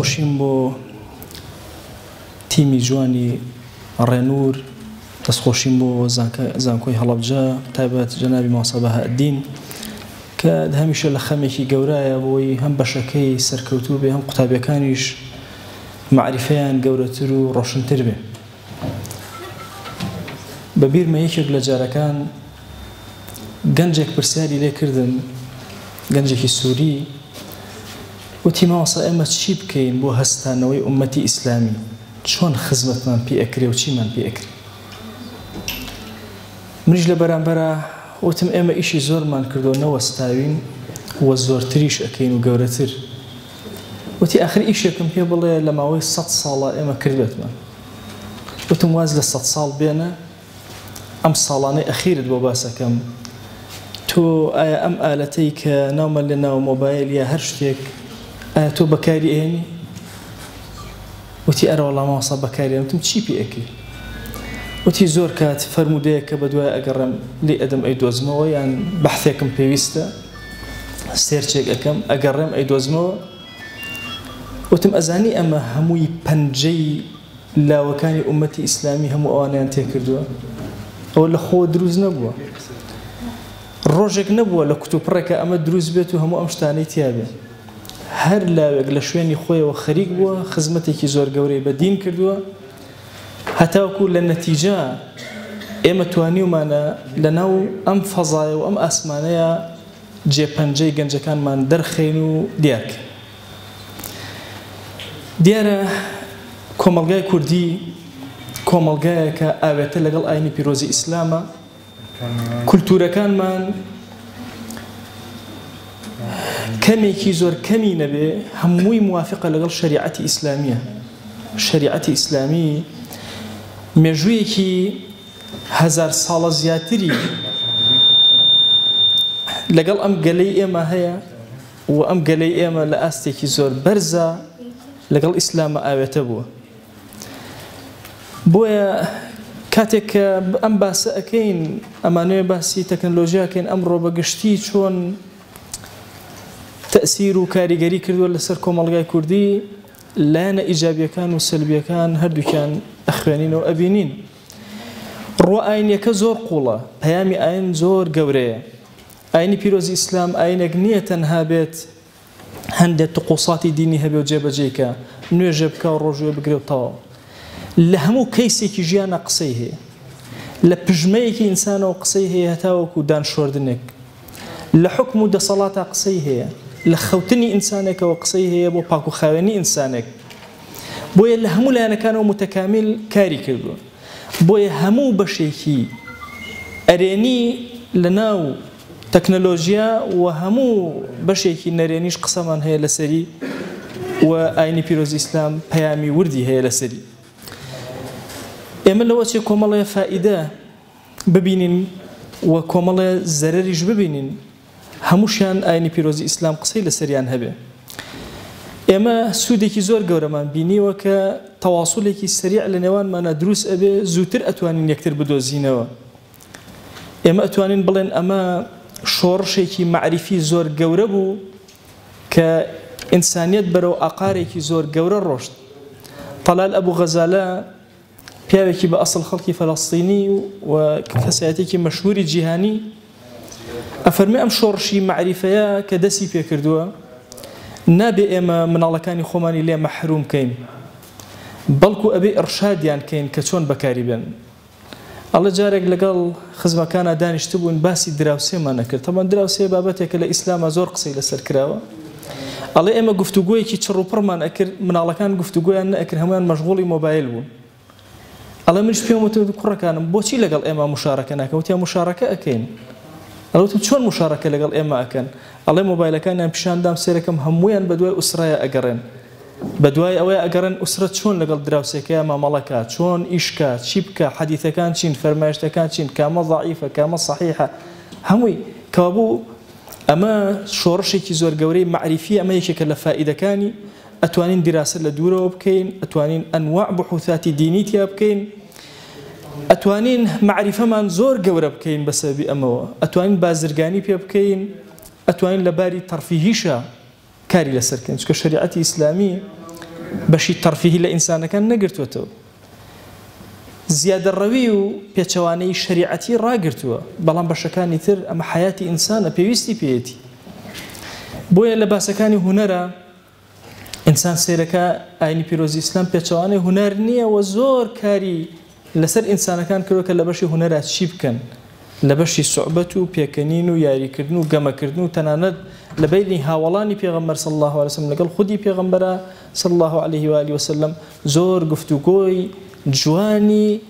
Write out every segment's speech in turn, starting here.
دەستخۆشیم بۆ تیمی جوانی ڕێنور، دەستخۆشیم بۆ زانکۆی هەڵەبجە تایبەت جەنابی مامۆستا بەهاءالدین کە هەمیشە لە خەمێکی گەورایە بۆی هەم بەشەکەی سەرکەوتوو بێ هەم قوتابیەکانیش معریفەیان گەورەتر و ڕۆشنتر بێ. بەبیرمە یەکێک لە جارەکان گەنجێک پرسیاری لێ کردم، گەنجێکی سووری، وتی مامۆستا ئێمە چی بکەین بۆ هەستانەوەی ئوممەتی ئیسلامی؟ چۆن خزمەتمان پێ ئەکرێ و چیمان پێ ئەکرێ؟ منیش لە بەرامبەرە وتم ئێمە ئیشی زۆرمان کردو نەوەستاوین وە زۆرتریش ئەکەین و گەورەتر. وتی ئاخر ئیشێکم پێ بڵێ لە ماوەی 100 ساڵە ئێمە کردوێتمان. وتم واز لە 100 ساڵ بێنە ئەم ساڵانەی ئەخیرت بۆ باسەکەم، تۆ ئایا ئەم ئالەتەی کە ناومە لە ناو مۆبایل یا هەر شتێک ئایا تۆ بەکاری ئێنی؟ وتی ئەرە وەڵام مامۆستا بەکاری ئێنم. وتم چی پێ ئەکەی؟ وتی زۆر کات فەرمودەیە کە بەدوای ئەگەڕێم لێ ئەدەم ئەیدۆزمەوە، یان بەحثێکم پێویستە سێرچێک ئەەکەم ئەگەڕێم ئەیدۆزمەوە. وتم ئەزانی ئەمە هەمووی پەنجەی لاوەکانی ئوممەتی ئیسلامی هەموو ئەوانیان تێکردووە؟ ئەوە لە خۆ دروست نەبووە، ڕۆژێک نەبووە لە کتوپڕێکە ئەمە دروست بێت و هەموو ئەم شتانەی تیابێ. هەر لاوێک لە شوێنی خۆیەوە خەریک بووە، خزمەتێکی زۆر گەورەی بە دین کردووە، هەتاوکو لە نەتیجە ئێمە توانیومانە لە ناو ئەم فەزایە و ئەم ئاسمانەیە جێپەنجەی گەنجەکانمان دەرخێن و دیارکەین. دیارە کۆمەڵگای کوردی کۆمەڵگایە کە ئاوێتە لەگەڵ ئاینی پیرۆزی ئیسلامە. کولتورەکانمان کەمێکی زۆر کەمی نەبێ هەمووی موافقە لەگەڵ شەریعەتی ئیسلامیە. شەریعەتی ئیسلامی مێژوویەکی 1000 ساڵە زیاتری لەگەڵ ئەم گەلەی ئێمە هەیە و ئەم گەلەی ئێمە لە ئاستێکی زۆر بەرزە لەگەڵ ئیسلامە ئاوێتە بووە. بۆیە کاتێک کە ئەم باسە ئەەکەین، ئەمانوێ باسی تەکنۆلۆژیاکەین، ئەمڕۆ بەگشتی چۆن تەئسیر و کاریگەری کردووە لەسەر کۆمەڵگای کوردی، لایەنە ئیجابیەکان و سەلبیەکان هەردووکیان ئەخوێنینەوە ئەبینین. ڕۆ ئاینیەکە زۆر قوڵە، پەیامی ئاین زۆر گەورەیە. ئاینی پیرۆزی ئیسلام ئاینێک نییە تەنها بێت هەندێک توقوساتی دینی هەبێ و جێبەجێکە، نوێژێ بکە و ڕۆژوێ بگرێتەوە. لە هەموو کەیسێکی ژیانە قسەی هەیە، لە پژمەیەکی ئینسانەوە قسەی هەیە هەتاوەکو دانشۆردنێک، لە حکم و دەسەڵاتە قسەی هەیە، لە خەوتنی ئینسانێکەوە قسەی هەیە بۆ پاکوخاوێنی ئینسانێک. بۆیە لە هەموو لایەنەکانەوە متەکامیل کاری کردووە. بۆیە هەموو بەشێکی ئەرێنی لە ناو تەکنۆلۆژیا و هەموو بەشێکی نەرێنیش قسەمان هەیە لەسەری، و ئاینی پیرۆزی ئیسلام پەیامی وردی هەیە لەسەری. ئێمە لەوە چێ کۆمەڵێ فائیدە ببینین و کۆمەڵێ زەرەریش ببینین، هەمووشیان ئاینی پیرۆزی ئیسلام قسەی لەسەریان هەبێ. ئێمە سوودێکی زۆر گەورەمان بینیوە کە تەواصولێکی سریع لە نێوانمانە دروست ئەبێ، زووتر ئەتوانین یەکتر بدۆزینەوە. ئێمە ئەتوانین بڵێن ئەمە شۆڕشێکی معریفی زۆر گەورە بوو کە ئینسانیەت بەرەو ئاقارێکی زۆر گەورە ڕۆشت. طەلال ئەبوو غەزالە پیاوێکی بە ئەسڵ خەڵکی فەڵەستینی و کەسایەتێکی مەشهوری جیهانی ئەفەرمێ ئەم شۆڕشی معریفەیە کە دەستی پێکردووە نابێ ئێمە مناڵەکانی خۆمانی لێ مەحروم کەین، بەڵکو ئەبێ ئەرشادیان کەین کە چۆن بەکاری بێن. ئەڵێ جارێک لەگەڵ خزمەکانە دانیشت بوون باسی دراوسێمان نەکرد. تەمان دراوسێ بابەتێکە لە ئیسلامە زۆر قسەی لەسەر کراوە. ئەڵێ ئێمە گفتوگۆیەکی چڕوپڕمان ئەکرد، مناڵەکان گفتوگۆیان نەئەکرد، هەمویان مەشغوڵی مۆبایل بوون. ئەڵێ منیش پێم وتم کوڕەکانم بۆچی لەگەڵ ئێمە مشارەکە ناکەن؟ وتیان مشارەکە ئەکەین. ئەڵێ چۆن مشارەکە لەگەڵ ئێمە ئەکەن؟ ئەڵێ مۆبایلەکانیان پیشاندام سێرەکەم هەمویان بەدوای ئوسرایە ئەگەڕێن، بەدوای ئەوەیە ئەگەڕێن ئوسرە چۆن لەگەڵ دراوسێکەیە مامەڵەکە، چۆن ئیشکە، چی بکە، حەدیثەکان چین، فەرمایشتەکان چین، کامە ضەعیفە کامە صەحیحە، هەمووی کەوابوو. ئەمە شۆڕشێکی زۆر گەورەی معریفی، ئەمە یەکێکە لە فائیدەکانی. ئەتوانین دیراسە لە دوورەوە بکەین، ئەتوانین ئەنواع بحوثاتی دینی تیا بکەین، ئەتوانین معریفەمان زۆر گەورە بکەین بەسەبەبی ئەمەوە، ئەتوانین بازرگانی پێ بکەین، ئەتوانین لە باری تەرفیهیشە کاری لەسەر بکەین. چونکە شەریعەتی ئیسلامی بەشی تەرفیهی لە ئینسانەکان نەگرتووەتەوە زیادە ڕەوی و پێچەوانەی شەریعەتی ڕاگرتووە بەڵام بەشەکانی تر ئەمە حیاتی ئینسانە پێویستی پێیەتی بۆیە لە باسەکانی هونەرە ئینسان سێرەکە ئاینی پیرۆزی ئیسلام پێچەوانەی هونەر نییە و زۆر کاری لەسەر ئینسانەکان کردووە کە لە بەشی هونەرە چی بکەن لە بەشی سوعبەت و پێکەنین و یاریکردن و گەمەکردن و تەنانەت لە بینی هاوڵانی پێغەمبەر صلی الله علیه وسلم لەگەڵ خودی پێغەمبەرە صلی الله عليه و آله وسلم زۆر گفتوگۆی جوانی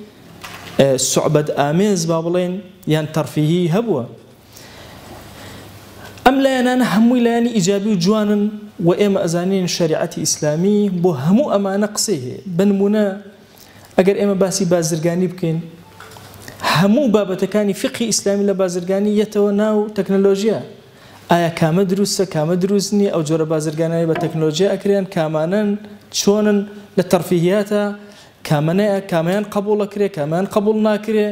سوعبەت ئامێز با بڵێن یان تەرفیهی هەبووە ئەم لایەنانە هەمووی لایەنی ئیجابی و جوانن و ئێمە ئەزانین شریعەتی ئیسلامی بۆ هەموو ئەمانە قسەی هەیە بنمونە ئەگەر ئێمە باسی بازرگانی بکەین هەموو بابەتەکانی فقهی ئیسلامی لە بازرگانی یەتەوە ناو تەکنۆلۆژیا ئایا کامە دروستە کامە دروست نییە ئەو جۆرە بازرگانانی بە تەکنۆلۆژیا ئەکرێن کامانن چۆنن لە تەرفیهیاتە کامیان قبول ئەکرێ کامیان قبول ناکرێ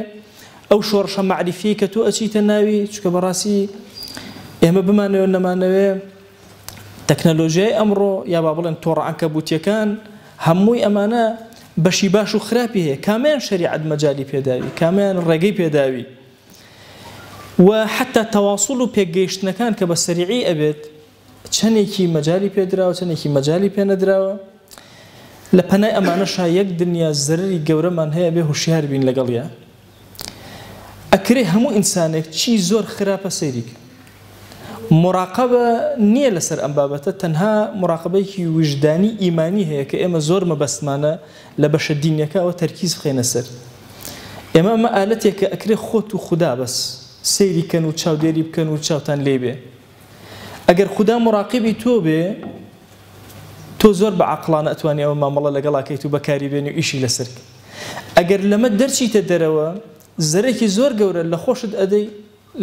ئەو شۆڕشە معریفی کە تۆ ئەچیتە ناوی چکە بەڕاستی ئێمە بمانەوە نەمانەوێ تەکنۆلۆژیای ئەمڕۆ یا با بڵێن تۆڕە عنکەبوتیەکان هەمووی ئەمانە بەشی باش و خراپی هەیە کامیان شریعەت مەجالی پێداوی کامیان ڕێگەی پێداوی و حتا تەواصل و پێگەیشتنەکان کە بە سەریعی ئەبێت چەندێکی مەجالی پێدراوە چەندێکی مەجالی پێ نەدراوە لە پەنای ئەمانەشا یەک دنیا زەرری گەورەمان هەیە بێ هوشیار بین لەگەڵیە ئەکرێ هەموو ئینسانێک چی زۆر خراپە سەیریک مراقبە نییە لەسەر ئەم بابەتە تەنها مراقبەیەکی وجدانی ئیمانی هەیە کە ئێمە زۆر مەبەستمانە لە بەشە دینیەکەەوە تەرکیز بخێنە سەر ئێمە ئەمە ئالەتێکە ئەکرێ خۆت و خوددا بەس سەیری کەن و چاودێری بکەن و چاوتان لێ بێ ئەگەر خوددا مراقبی تۆ بێ تۆ زۆر بە عەقڵانە ئەتوانی ئەوە مامەڵە لەگەڵاکەیت و بەکاری بێنی و ئیشی لەسەر ئەگەر لەمە دەرچیتە دەرەوە زەرێکی زۆر گەورە لە خۆشت ئەدەی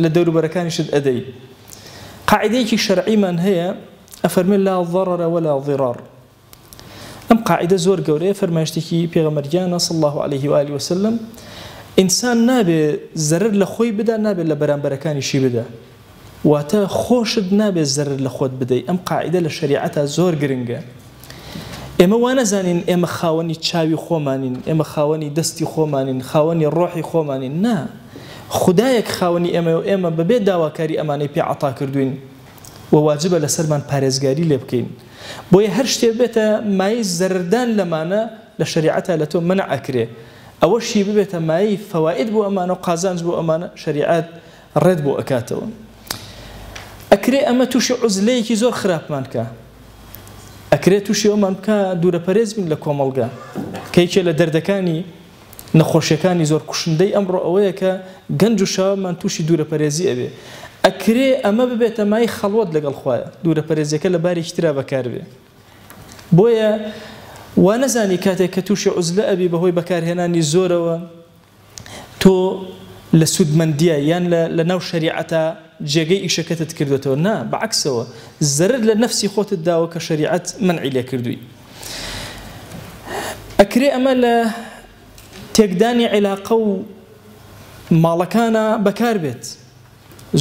لە دەوروبەرەکانیشت ئەدەی قاعدەیەکی شەرعیمان هەیە ئەفەرمێ لا ضەرەر ولا ضرار ئەم قاعدە زۆر گەورەیە فەرمایشتێکی پێغەمبەرگیانە صلی الله عليه و آله وسلم ئینسان نابێ زەرر لە خۆی بدا نابێ لە بەرامبەرەکانیشی بدا واتە خۆشت نابێ زەرر لە خۆت بدەی ئەم قاعدە لە شەریعەتە زۆر گرنگە ئێمە وانەزانین ئێمە خاوەنی چاوی خۆمانین ئێمە خاوەنی دەستی خۆمانین خاوەنی ڕۆحی خۆمانین نا خدایەک خاوەنی ئێمە و ئێمە بەبێ داواکاری ئەمانەی پێ عەتا کردوین و واجبە لەسەرمان پارێزگاری لێ بکەین بۆیە هەر شتێ بێتە مای زەردان لەمانە لە شەریعەتە لە تۆ منع ئەکرێ ئەوەشی ببێتە مای فەوائد بۆ ئەمانە و قازانج بۆ ئەمانە شەریعەت ڕێت بۆ ئەکاتەوە ئەکرێ ئەمە تووشی عوزلەیەکی زۆر خراپمان کە ئەکرێت تووشی ئەومان بکە دوورە پەرێز بین لە کۆمەڵگا کەیکێ لە دەردەکانی نەخۆشیەکانی زۆر کوشندەی ئەمڕۆ ئەوەیە کە گەنج و شەومان تووشی دوورە پەرێزی ئەبێ ئەکرێ ئەمە ببێتە مای خەڵوەت لەگەڵ خوایە دوورە پەرێزیەکە لە بارێکی ترا بەکار بێ بۆیە وا نەزانی کاتێک کە تووشی عوزلە ئەبی بەهۆی بەکارهێنانی زۆرەوە تۆ لە سوودمەندیە یان لە ناو شەریعەتە جێگەی ئیشەکەتت کردوێتەوە نا بەعکسەوە زەرر لە نەفسی خۆتت داوە کە شەریعەت منعی لێ کردووی ئەکرێ ئەمە لە تێکدانی عیلاقە و ماڵەکانە بەکار بێت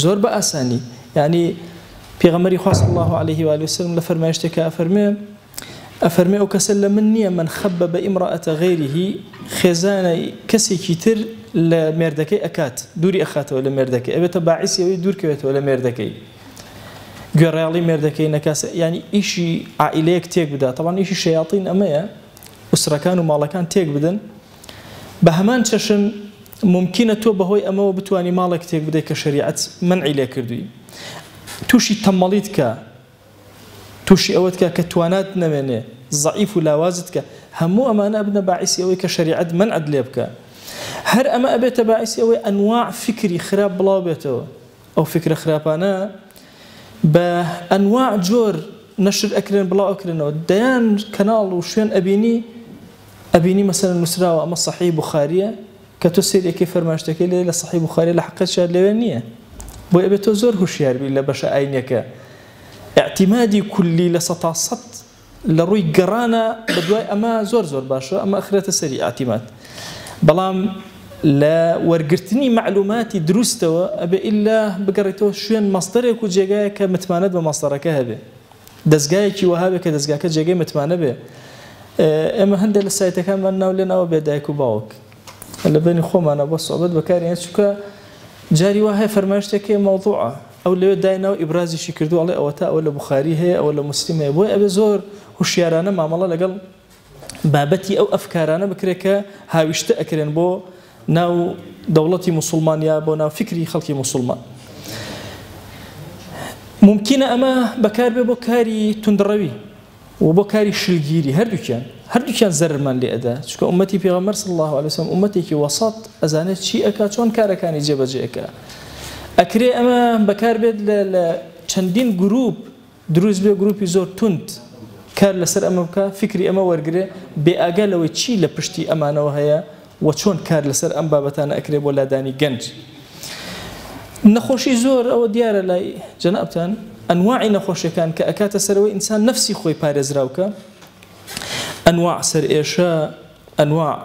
زۆر بە ئاسانی یعنی پێغەمبەری خوا صلی الله عليه و آله وسلم لە فەرمایشتێکە ئەفەرمێ ئەو کەسە لە من نییە من خەبە بە ئیمرأەتە غەیریهی خێزانە کەسێکی تر لە مێردەکەی ئەکات دووری ئەخاتەوە لە مێردەکەی ئەبێتە باعیسی ئەوەی دوورکەوێتەوە لە مێردەکەی گوێڕایاڵی مێردەکەی نەکاسە ینی ئیشی عائیلەیەک تێک بدا طبعاً ئیشی شەیاطین ئەمەیە ئوسرەکان و ماڵەکان تێک بدەن بە هەمان چەشن ممکنە تۆ بەهۆی ئەمەوە بتوانی ماڵێک تێک بدەیت کە شەریعەت منعی لێ کردووی تووشی تەمەڵیت کە تووشی ئەوەت کە توانات نەمێنێ ضعیف و لاوازت کە هەموو ئەمانە بنە باعیسی ئەوەی کە شەریعەت منعت لێ بکە هەر ئەمە ئەبێتە باعیسی ئەوەی ئەنواع فکری خراپ بڵاو بێتەوە ئەو فکرە خراپانە بە ئەنواع جۆر نەشر ئەکرێن بڵاو ئەکرێنەوە دەیان کەناڵ و شوێن ئەبینی مەسەلەن نووسراوە ئەمە صحیح بوخاریە کە تۆ سێرێکی فەرمایشتەکەی لێ لە صحیح بوخاری لە حەقیقەتیش لەوێ نییە بۆ ئەبێت تۆ زۆر هوشیار بی لە بەشە ئاینەکە اعتیمادی کولی لە سەتا سەد لە ڕووی گەڕانە بە دوای ئەمە زۆر باشە ئەمە ئەخرێتە سەری ئاعتیماد بەڵام لە وەرگرتنی معلوماتی دروستەوە ئەبێ ئیلا بگەڕێتەوە شوێن مەستەرێک و جێگایە کە متمانەت بە مەستەرەکە هەبێ دەستگایەکی وەها بێ کە دەستگاکە جێگەی متمانە بێ ئێمە هەندێک لە سایتەکانمان ناو لێنەوە بێ دایک و باوک لە بینی خۆمانە بۆ سوحبەت بەکارهێنین چونکە جاری وا هەیە فەرمایشتێکی مەوضوعە ئەو لەوێ داینەوە ئیبرازیشی کردو ئەڵێ ئەوە تا ئەوە لە بوخاری هەیە ئەوە لە موسلیم هەیە بۆی ئەبێ زۆر هوشیارانە مامەڵە لەگەڵ بابەتی ئەو ئەفکارانە بکرێت کە هاویشتە ئەکرێن بۆ ناو دەوڵەتی موسڵمان یا بۆ ناو فکری خەڵکی موسڵمان ممکنە ئەمە بەکار بێ بۆ کاری توندڕەوی و بۆ کاری شلگیری هەردووکیان زەرمان لێ ئەدا چونکە ئومەتی پێغەمبەر صلی الله علیه وسلم ئومەتێکی وەسەط ئەزانێت چی ئەکا چۆن کارەکانی جێبەجێ ئەکا ئەکرێ ئەمە بەکار بێت لە چەندین گروپ دروست بێ گروپی زۆر تند کار لەسەر ئەمە بکە فکری ئەمە وەرگێ بێ ئاگا لەوەی چی لە پشتی ئەمانەوە هەیە و چۆن کار لەسەر ئەم بابەتانە ئەکرێ بۆ لادانی گەنج نەخۆشی زۆر ئەوە دیارە لای جەنابتان ئەنواعی نەخۆشیەکان کە ئەکاتە سەرەوەی ئینسان نەفسی خۆی پارێزراوکە ئەنواع سەرئێشە ئەنواع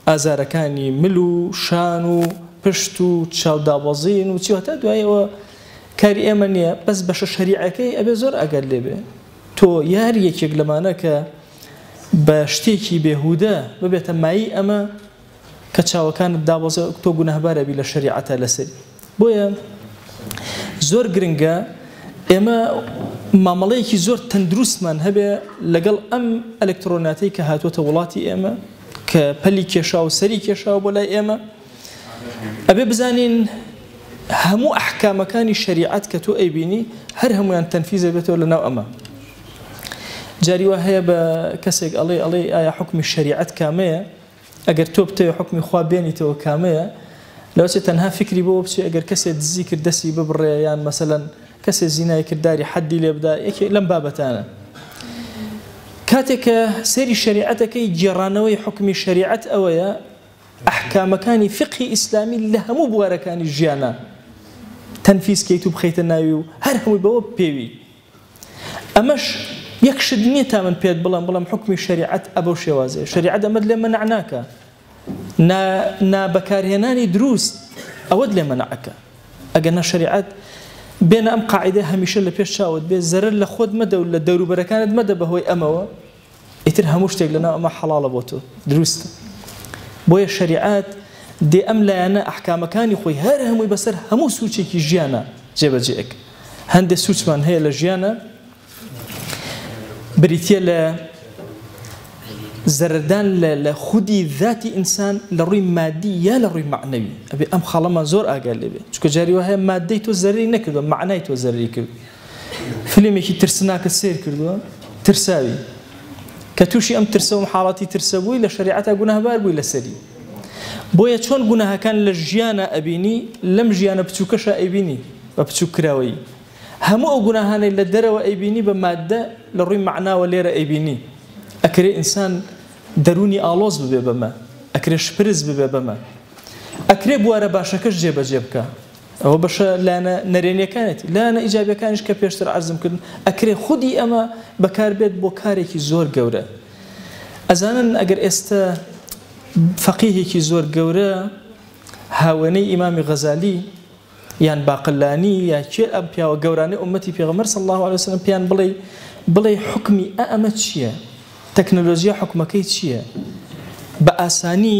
ئازارەکانی مل و شان و پشت و چاودابەزین و چیوەتە دوایەوە کاری ئێمە نییە بەس بەشە شەریعەکەی ئەبێ زۆر ئەگەر لێبێ تۆ یاری یەکێک لەمانە کە بە شتێکی بێهودە ببێتە مایی ئەمە کە چاوەکانت دابەزە تۆ گونەهبارە بی لە شەریعەتە لەسەر بۆیە زۆر گرنگە ئێمە مامەڵەیەکی زۆر تەندروستمان هەبێ لەگەڵ ئەم ئەلکترۆناتەی کە هاتوۆتە وڵاتی ئێمە کە پەلی کێشا و سەری کێشاوە بۆ لای ئێمە ئەبێ بزانین هەموو ئەحکامەکانی شەریعەت کە تۆ ئەیبینی هەر هەمویان تەنفیزە بێتەوە لەناو ئەمە جاری وا هەیە بە کەسێک ئەڵێ ئایا حکمی شەریعەت کامەیە ئەگەر تۆ بتەوێ حکمی خوا بێنیتەوە کامەیە لەوەچێت تەنها فکری بۆ بچێ ئەگەر کەسێک دزی کرد دەستی ببڕێ یان مەسەلەن کەسێ زینای کردداری حەدی لێ بدا یەکێ لەم بابەتانە کاتێککە سەیری شەریعەتەکەی گێڕانەوەی حکمی شەریعەت ئەوەیە ئەحکامەکانی فقهی ئیسلامی لە هەموو بوارەکانی ژیانە تەنفیزکەیت و بخەیتە ناوی و هەر هەمووی بەوە پێوی ئەمەش یەک شت نییە تا من پێت بڵم حکمی شەریعەت ئەبەو شێوازێ شەریعەت ئەمەد لێ مەنع ناکە نابەکارهێنانی دروست ئەوەت لێ مەنعەکە ئەگەر نە شەریعەت بێنە ئەم قاعدە هەمیشە لە پێش چاوت بێ زەرر لە خۆت مەدە و لە دەوروبەرەکانت مەدە بەهۆی ئەمەوە ئیتر هەموو شتێک لەناو ئەمە حەڵاڵە بۆ تۆ دروستە بۆیە شەریعەت دێ ئەم لایەنە ئەحکامەکانی خۆی هەر هەمووی بەسەر هەموو سوچێکی ژیانە جێبەجێک هەندێک سوچمان هەیە لە ژیانە بریتە لە زەردان لە خودی ذاتی ئینسان لە ڕووی مادی یا لە ڕووی معنەوی ئەبێ ئەم خاڵەمان زۆر ئاگار لێبێ چونکە جاری وا هەیە مادەی تۆ زەرری نەکردووە معنای تۆ زەرری کرد فیلمێکی ترسناکە سیر کردووە ترساوی کە تووشی ئەم ترسە و حاڵەتی ترسە بووی لە شەریعەتە گوناهبار بووی لەسەری بۆیە چۆن گوناهەکان لە ژیانە ئەبینی لەم ژیانە بچووکەشە ئەیبینی بە بچووک کراوەی هەموو ئەو گوناهانەی لە دەرەوە ئەیبینی بە مادە لە ڕووی معناوە لێرە ئەیبینی ئەکرێ ئینسان دەرونی ئاڵۆز ببێ بەمە ئەکرێ شپرز ببێ بەمە ئەکرێ بوارە باشەکەش جێبەجێ بکە ئەوە بەشە لایەنە نەرێنیەکانێتی لایەنە ئیجابیەکانیش کە پێشتر عەرزم کردن ئەکرێ خودی ئەمە بەکار بێت بۆ کارێکی زۆر گەورە ئەزانن ئەگەر ئێستا فەقیهێکی زۆر گەورە هاوێنەی ئیمامی غەزالی یان باقلانی یا کێ ئەم پیاوە گەورانەی ئومەتی پێغەمبەر صلی الله علیه وسلم پیان بڵێ حکمی ئەمە چییە تەکنۆلۆژیا حکومەکەی چییە بە ئاسانی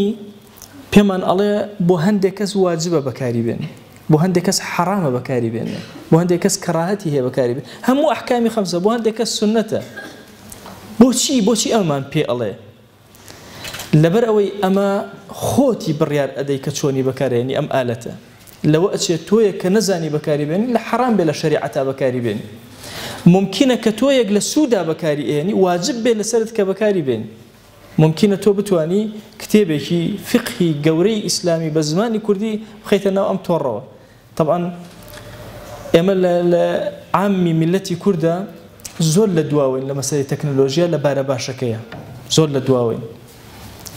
پێمان ئەڵێ بۆ هەندێک کەس واجبە بەکاری بێن بۆ هەندێک کەس حرامە بەکاری بێن بۆ هەندێک کەس کەڕاهەتی هەیە بەکاری بێن هەموو ئەحکامی خەمسە بۆ هەندێک کەس سنەتە بۆچی ئەمان پێ ئەڵێ لەبەر ئەوەی ئەمە خۆتی بڕیار ئەدەی کە چۆنی بەکارێنی ئەم ئالەتە لەوە ئەچێت تۆیەک کە نەزانی بەکاری بێنی لە حرام بێ لە شەریعەتا بەکاری بێنی ممکنە کە تۆیەک لە سوودا بەکاری ئێنی واجب بێ لەسەرت کە بەکاری بێن ممکنە تۆ بتوانی کتێبێکی فقهی گەورەی ئیسلامی بە زمانی کوردی بخەیتە ناو ئەم تۆڕەوە طبعا ئێمە لە عامی میلەتی کووردە زۆر لە دواوین لە مەسەلەی تەکنۆلۆژیا لە بارە باشەکەیە زۆر لە دواوین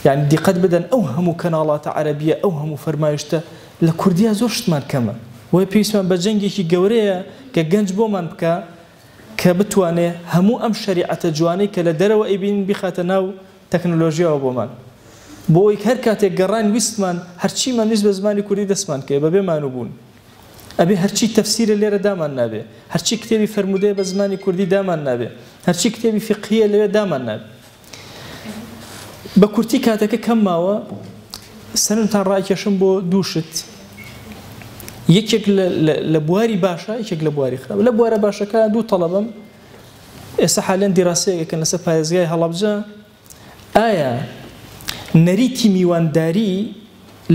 یعنی دیقەت بدەن ئەو هەموو کەناڵاتە عەرەبیە ئەو هەموو فەرمایشتە لە کوردیا زۆر شتمان کەمە وای پێویستمان بە جەنگێکی گەورەیە کە گەنج بۆمان بکە کە بتوانێ هەموو ئەم شەریعەتە جوانەی کە لە دەرەوە ئەیبین بخاتە ناو تەکنۆلۆژیاوە بۆمان بۆی هەر کاتێک گەڕان ویستمان هەرچیمان ویست بە زمانی کوردی دەستمان کە بەبێ مانوبوون ئەبێ هەرچی تەفسیرە لێرە دامان نابێ هەرچی کتێبی فەرمودەیە بە زمانی کوردی دامان نابێ هەرچی کتێبی فقهیە لەوێ دامان نابێ بە کورتی کاتەکە کەم ماوە سەرنجتان ڕائکێشم بۆ دووشت یەکێک لە بواری باشە یەکێک لە بواری خراپ لە بوارە باشەکە دوو تەڵەبم ئێستا حالەن دیراسەیەکەکەن لەسەر پارێزگای هەڵەبجە ئایا نەریتی میوانداری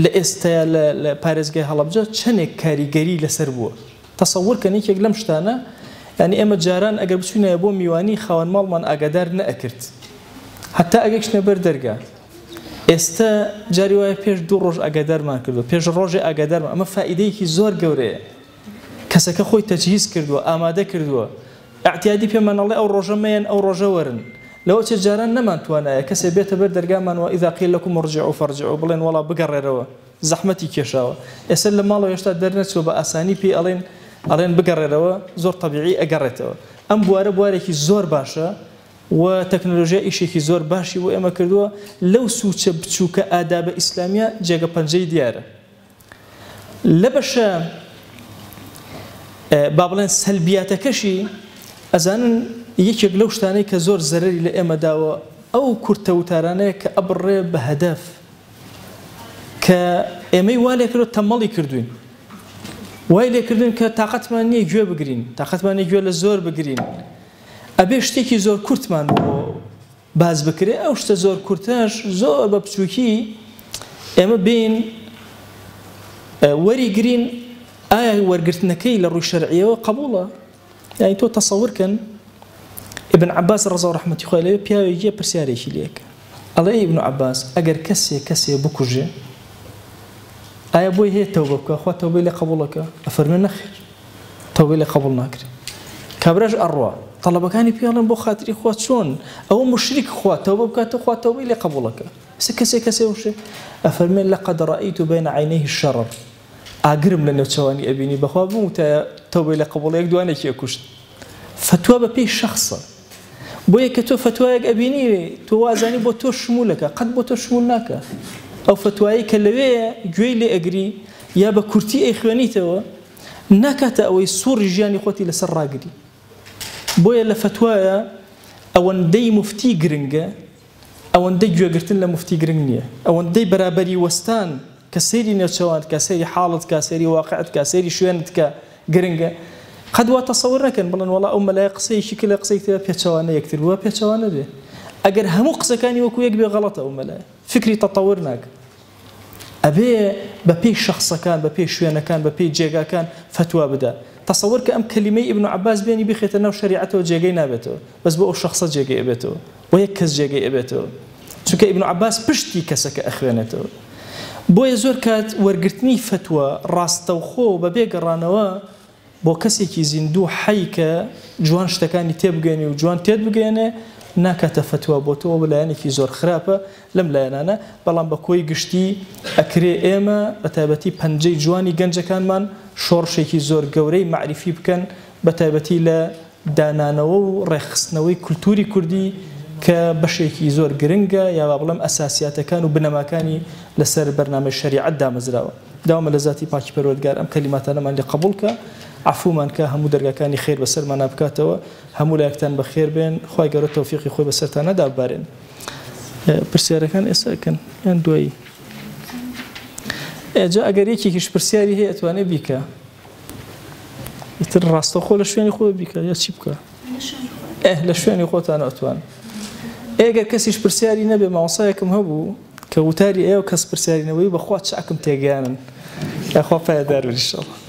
لە ئێستایا لە پارێزگای هەڵەبجە چەندێک کاریگەری لەسەر بووە تەسەوورکەن یەکێک لەم شتانە یعنی ئێمە جاران ئەگەر بچوونە بۆ میوانی خاوەن ماڵمان ئاگادار نەئەکرد حتا ئەگەر شتە بەر دەرگا ئێستا جاری وایە پێش دوو ڕۆژ ئاگادارمان کردووە پێش ڕۆژێ ئاگادارمان ئەمە فائیدەیەکی زۆر گەورەیە کەسەکە خۆی تەجهیز کردووە ئامادە کردووە اعتیادی پێمانەڵێ ئەو ڕۆژە مەیەن ئەو ڕۆژە وەرن لەوە چێ جاران نەمانتوانایە کەسێ بێتە بەر دەرگامانەوە ئیذا قیل لەکم ارجعوا فارجعوا بڵێن وەڵا بگەڕێرەوە زەحمەتی کێشاوە ئێستا لە ماڵەوە هێشتا دەرنەچوە بە ئاسانی پێی ئەڵێن بگەڕێرەوە زۆر طەبیعی ئەگەڕێتەوە ئەم بوارێکی زۆر باشە و تەکنۆلۆژیا ئیشێکی زۆر باشی بۆ ئێمە کردووە لەو سوچە بچووکە ئادابە ئیسلامیە جێگە پەنجەی دیارە لە بەشە با بڵێن سەلبیاتەکەشی ئەزانن یەکێک لەو شتانەی کە زۆر زەرەری لە ئێمە داوە ئەو کورتە وتارانەیە کە ئەبڕێ بە هەدەف کە ئێمەی وا لێکردوە تەمەڵی کردوین وای لێکردن کە تااقەتمان نییە گوێ بگرین تااقەتمان نیە گوێ لە زۆر بگرین ئەبێ شتێکی زۆر کورتمان بۆ باز بکرێ ئەو شتە زۆر کورتەش زۆر بە بچووکی ئێمە بین وەریگرین ئایا وەرگرتنەکەی لە ڕووی شەرعیەوە قبوڵە یعنی تۆ تەسەوورکەن ابن عباس ڕەزا و ڕەحمەتی خوای لێ پیاوێکی پرسیارێکی لێکە ئەڵێ ابن عباس ئەگەر کەسێ بکوژێ ئایا بۆی هەیە تەوبە بکە خوا تەوبەی لێ قبوڵەکە ئەفەرمێ نەخێر تەوبەی لێ قبوڵ ناکرێت کابراش ئەڕوا طلبەکانی پێڵێن بۆ خاتری خوا چۆن ئەوە مشریک خوا تەوبە بکاتە خوا تەوبەی لێ قبوڵەکە کەسێ وشێ ئەفەرمێ لەقەد ڕەئیت بین عینەیه الشەرر ئاگرم لە نێوچەوانی ئەبینی بەخوا بموتە تەوبەی لێ قبوڵەیەک دوانێکی ئەکوشت فتووە بە پێی شەخصە بۆ یەکە تۆ فتوایەک ئەبینی تۆ وازانی بۆ تۆ شمولەکە قەت بۆ تۆ شمول ناکە ئەو فتوایی کە لەوەیە گوێی لێ ئەگری یا بە کورتی ئەی خوێنیتەوە ناکاتە ئەوەی سوڕی ژیانی خۆتی لەسەر ڕاگری بۆیە لە فتوایە ئەوەندەی مفتی گرنگە ئەوەندەی گوێگرتن لە مفتی گرنگ نییە ئەوەندەی بەرابەری وەستان کە سەیری نێوچەوان کە سەیری حاڵت کە سەیری واقعت کە سەیری شوێنت کە گرنگە قەت وا تەسەوور نەکەن بڵێن وەڵا ئەو مەلای قسەیەکی کە لە قسەی تێ پێچەوانە یەکتر وە پێچەوانە بێ ئەگەر هەموو قسەکانی وەکو یەک بێ غەڵەتە ئەو مەلای فکری تەتەور ناکە ئەبێ بە پێی شەخصەکان بە پێی شوێنەکان بە پێی جێگاکان فتوا بدە تصور کە ئەم کەلیمەی ابن عباس بێنی بخێتە ناو شەریعەتەوە جێگەی نابێتەوە بەس بۆ ئەو شەخصە جێگەی ئەبێتەوە بۆ یەک کەس جێگەی ئەبێتەوە چونکە ابن عباس پشتی کەسەکە ئەخوێنێتەوە بۆیە زۆر کات وەرگرتنی فتوە ڕاستەوخۆ بە بێگەڕانەوە بۆ کەسێکی زیندوو حەی کە جوان شتەکانی تێبگەێنی و جوان تێت بگەێنێ ناکاتە فتوە بۆ تۆ بەلایەنێکی زۆر خراپە لەم لایەنانە بەڵام بە کۆی گشتی ئەکرێ ئێمە بە تایبەتی پەنجەی جوانی گەنجەکانمان شۆڕشێکی زۆر گەورەی معریفی بکەن بە تایبەتی لە دانانەوە و ڕێخستنەوەی کولتوری کوردی کە بەشێکی زۆر گرنگە یا بڵێم ئەساسیاتەکان و بنەماکانی لەسەر بەرنامەی شەریعەت دامەزراوە داوامە لە ذاتی پاکی پەروەردگار ئەم کەلیماتانەمان لێ قبوڵکە عفومان کە هەموو دەرگاکانی خێر بەسەرمان بکاتەوە هەموو لایەکتان بەخێر بێن خوای گەورە تەوفیقی خۆی بەسەرتان نەدابارێن پرسیارەکان ئێستاکەن یان دوایی جا ئەگەر یەکێکیش پرسیاری هەیە ئەتوانێ بیکە ئیتر ڕاستەوخۆ لە شوێنی خۆ بیکە یا چی بکە لە شوێنی خۆتان ئەتوان ئێگەر کەسیش پرسیاری نەبێ مامۆستایەکم هەبوو کە وتاری ئێوە کەس پرسیارینەوەی بەخوا چاکم تێگەیانن یاخوا پایەدار بن ئینشاڵڵا